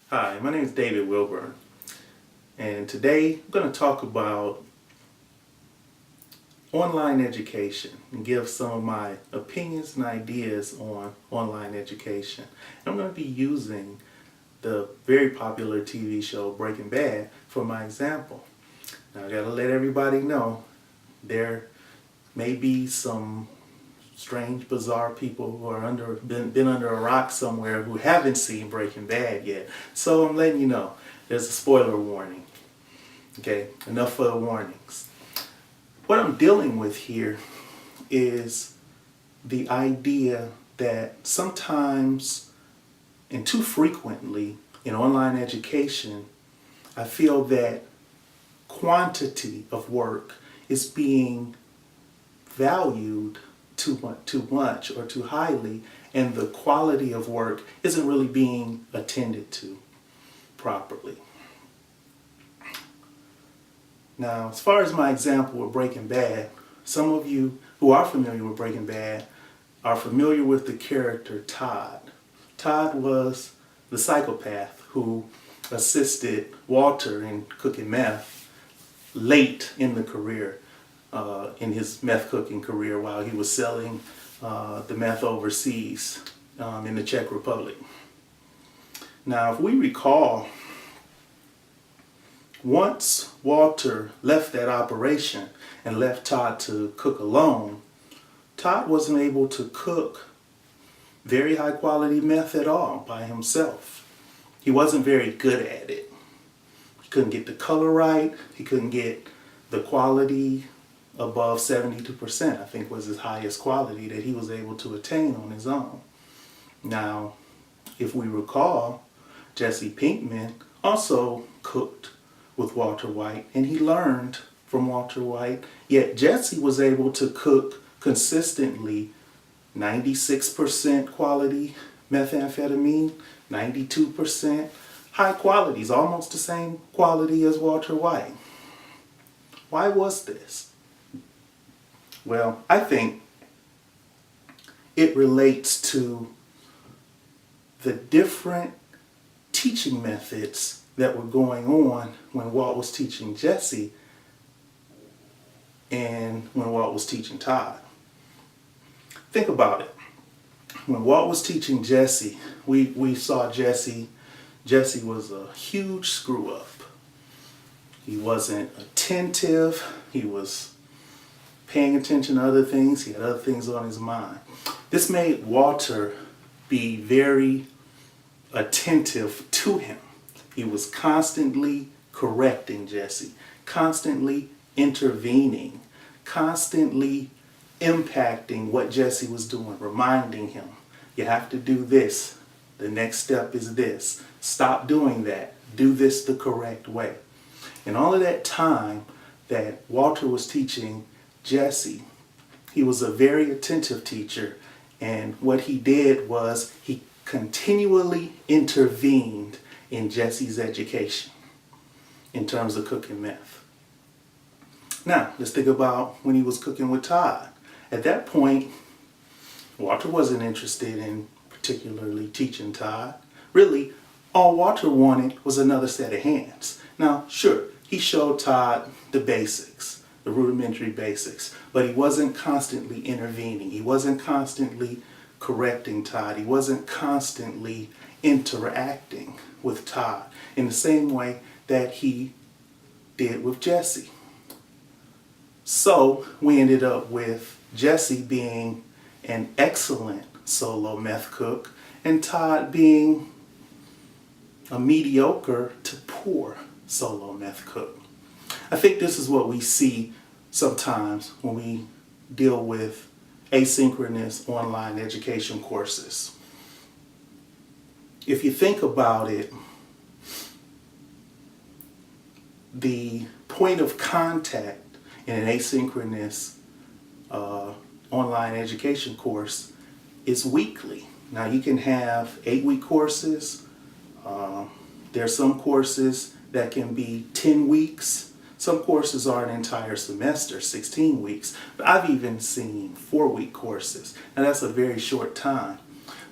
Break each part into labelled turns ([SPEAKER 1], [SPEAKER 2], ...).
[SPEAKER 1] Hi, my name is David Wilburn, and today I'm going to talk about online education and give some of my opinions and ideas on online education. And I'm going to be using the very popular TV show Breaking Bad for my example. Now, I got to let everybody know there may be some strange, bizarre people who are been under a rock somewhere who haven't seen Breaking Bad yet. So I'm letting you know, there's a spoiler warning. Okay, enough for the warnings. What I'm dealing with here is the idea that sometimes, and too frequently, in online education, I feel that quantity of work is being valued too much or too highly, and the quality of work isn't really being attended to properly. Now, as far as my example with Breaking Bad, some of you who are familiar with Breaking Bad are familiar with the character Todd. Todd was the psychopath who assisted Walter in cooking meth late in the career, in his meth cooking career, while he was selling the meth overseas in the Czech Republic. Now, if we recall, once Walter left that operation and left Todd to cook alone, Todd wasn't able to cook very high quality meth at all by himself. He wasn't very good at it. He couldn't get the color right. He couldn't get the quality above 72%, I think was his highest quality that he was able to attain on his own. Now, if we recall, Jesse Pinkman also cooked with Walter White, and he learned from Walter White, yet Jesse was able to cook consistently 96% quality methamphetamine, 92% high qualities, almost the same quality as Walter White. Why was this? Well, I think it relates to the different teaching methods that were going on when Walt was teaching Jesse and when Walt was teaching Todd. Think about it. When Walt was teaching Jesse, we saw Jesse was a huge screw up. He wasn't attentive. He was paying attention to other things. He had other things on his mind. This made Walter be very attentive to him. He was constantly correcting Jesse, constantly intervening, constantly impacting what Jesse was doing, reminding him, you have to do this. The next step is this. Stop doing that. Do this the correct way. And all of that time that Walter was teaching Jesse, he was a very attentive teacher, and what he did was he continually intervened in Jesse's education in terms of cooking meth. Now, let's think about when he was cooking with Todd. At that point, Walter wasn't interested in particularly teaching Todd. Really, all Walter wanted was another set of hands. Now, sure, he showed Todd the basics, the rudimentary basics, but he wasn't constantly intervening. He wasn't constantly correcting Todd. He wasn't constantly interacting with Todd in the same way that he did with Jesse. So we ended up with Jesse being an excellent solo meth cook and Todd being a mediocre to poor solo meth cook. I think this is what we see sometimes when we deal with asynchronous online education courses. If you think about it, the point of contact in an asynchronous online education course is weekly. Now, you can have 8-week courses. There are some courses that can be 10 weeks. Some courses are an entire semester, 16 weeks. But I've even seen 4-week courses. Now, that's a very short time.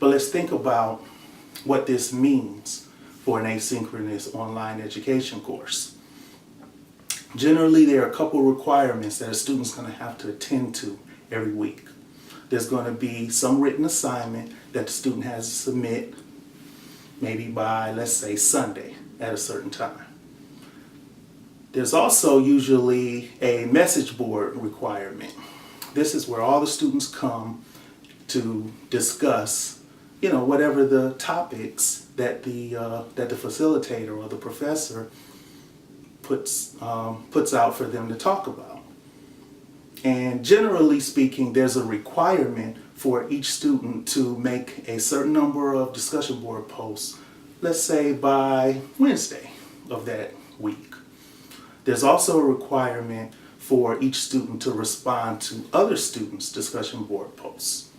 [SPEAKER 1] But let's think about what this means for an asynchronous online education course. Generally, there are a couple requirements that a student's going to have to attend to every week. There's going to be some written assignment that the student has to submit maybe by, let's say, Sunday at a certain time. There's also usually a message board requirement. This is where all the students come to discuss, whatever the topics that the facilitator or the professor puts out for them to talk about. And generally speaking, there's a requirement for each student to make a certain number of discussion board posts, let's say by Wednesday of that week. There's also a requirement for each student to respond to other students' discussion board posts.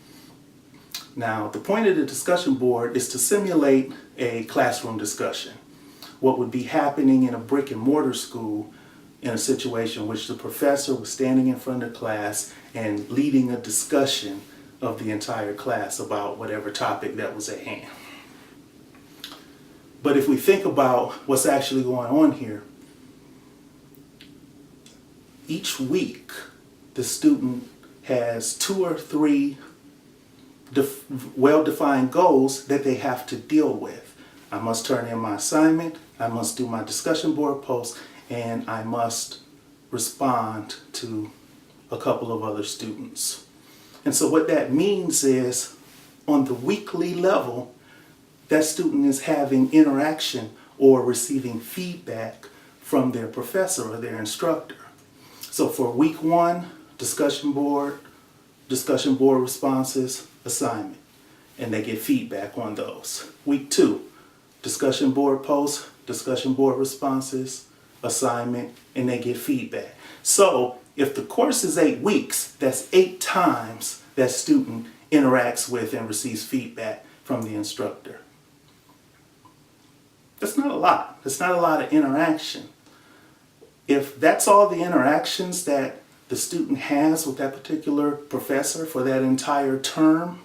[SPEAKER 1] Now, the point of the discussion board is to simulate a classroom discussion. What would be happening in a brick and mortar school in a situation in which the professor was standing in front of class and leading a discussion of the entire class about whatever topic that was at hand. But if we think about what's actually going on here, each week the student has 2 or 3 well-defined goals that they have to deal with. I must turn in my assignment, I must do my discussion board post, and I must respond to a couple of other students. And so what that means is, on the weekly level, that student is having interaction or receiving feedback from their professor or their instructor. So for week 1, discussion board responses, assignment, and they get feedback on those. Week 2, discussion board posts, discussion board responses, assignment, and they get feedback. So if the course is 8 weeks, that's 8 times that student interacts with and receives feedback from the instructor. That's not a lot. That's not a lot of interaction. If that's all the interactions that the student has with that particular professor for that entire term,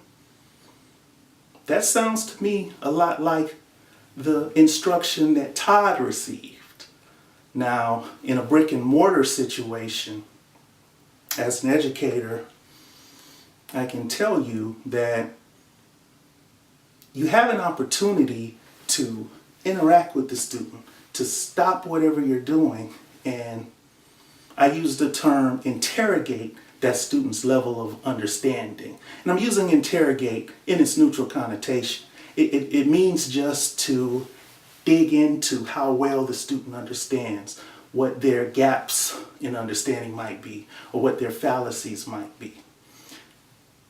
[SPEAKER 1] that sounds to me a lot like the instruction that Todd received. Now, in a brick and mortar situation, as an educator, I can tell you that you have an opportunity to interact with the student, to stop whatever you're doing, and I use the term interrogate that student's level of understanding. And I'm using interrogate in its neutral connotation. It means just to dig into how well the student understands, what their gaps in understanding might be, or what their fallacies might be.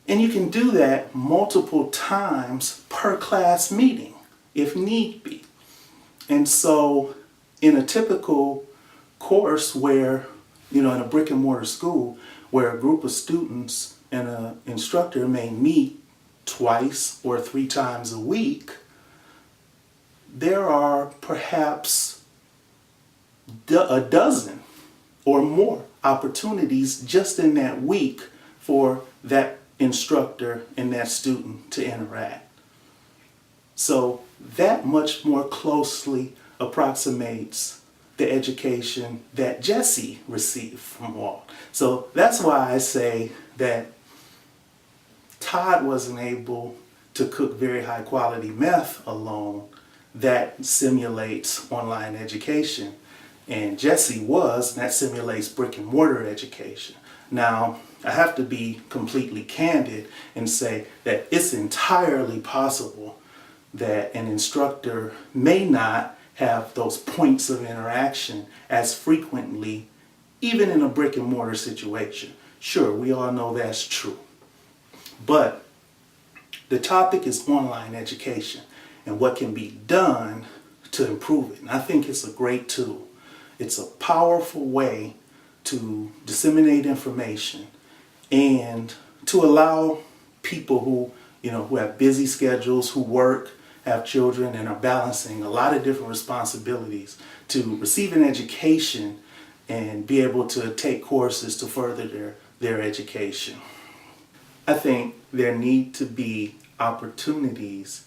[SPEAKER 1] And you can do that multiple times per class meeting, if need be. And so in a typical course where, in a brick and mortar school, where a group of students and an instructor may meet 2 or 3 times a week, there are perhaps a dozen or more opportunities just in that week for that instructor and that student to interact. So that much more closely approximates the education that Jesse received from Walt. So that's why I say that Todd wasn't able to cook very high quality meth alone that simulates online education. And Jesse was, and that simulates brick and mortar education. Now, I have to be completely candid and say that it's entirely possible that an instructor may not have those points of interaction as frequently, even in a brick and mortar situation. Sure, we all know that's true. But the topic is online education and what can be done to improve it. And I think it's a great tool. It's a powerful way to disseminate information and to allow people who have busy schedules, who work, have children, and are balancing a lot of different responsibilities to receive an education and be able to take courses to further their education. I think there need to be opportunities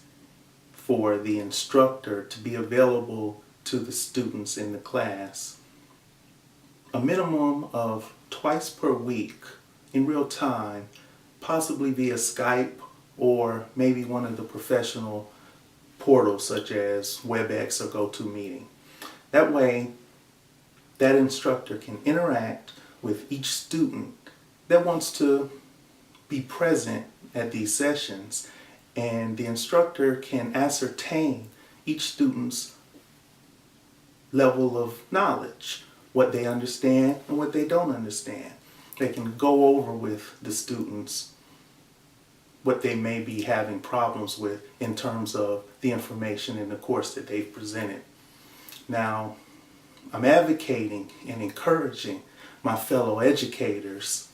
[SPEAKER 1] for the instructor to be available to the students in the class a minimum of twice per week in real time, possibly via Skype or maybe one of the professional portals such as WebEx or GoToMeeting. That way, that instructor can interact with each student that wants to be present at these sessions, and the instructor can ascertain each student's level of knowledge, what they understand and what they don't understand. They can go over with the students what they may be having problems with in terms of the information in the course that they've presented. Now, I'm advocating and encouraging my fellow educators,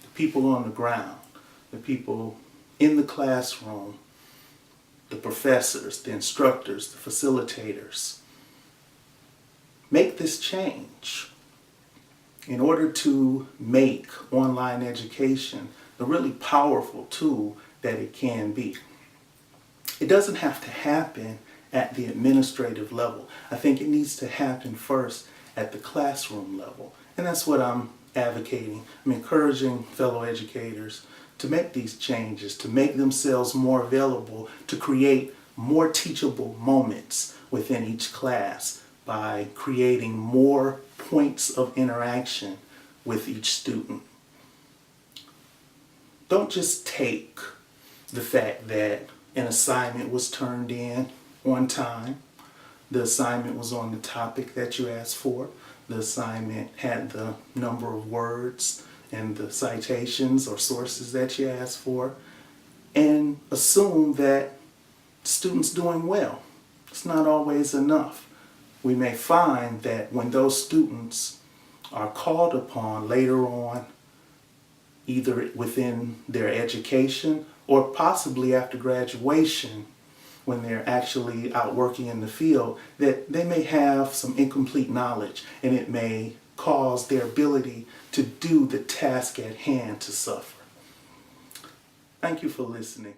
[SPEAKER 1] the people on the ground, the people in the classroom, the professors, the instructors, the facilitators. Make this change in order to make online education a really powerful tool that it can be. It doesn't have to happen at the administrative level. I think it needs to happen first at the classroom level. And that's what I'm advocating. I'm encouraging fellow educators to make these changes, to make themselves more available, to create more teachable moments within each class by creating more points of interaction with each student. Don't just take the fact that an assignment was turned in on time, the assignment was on the topic that you asked for, the assignment had the number of words and the citations or sources that you asked for, and assume that the student's doing well. It's not always enough. We may find that when those students are called upon later on, either within their education or possibly after graduation, when they're actually out working in the field, that they may have some incomplete knowledge, and it may cause their ability to do the task at hand to suffer. Thank you for listening.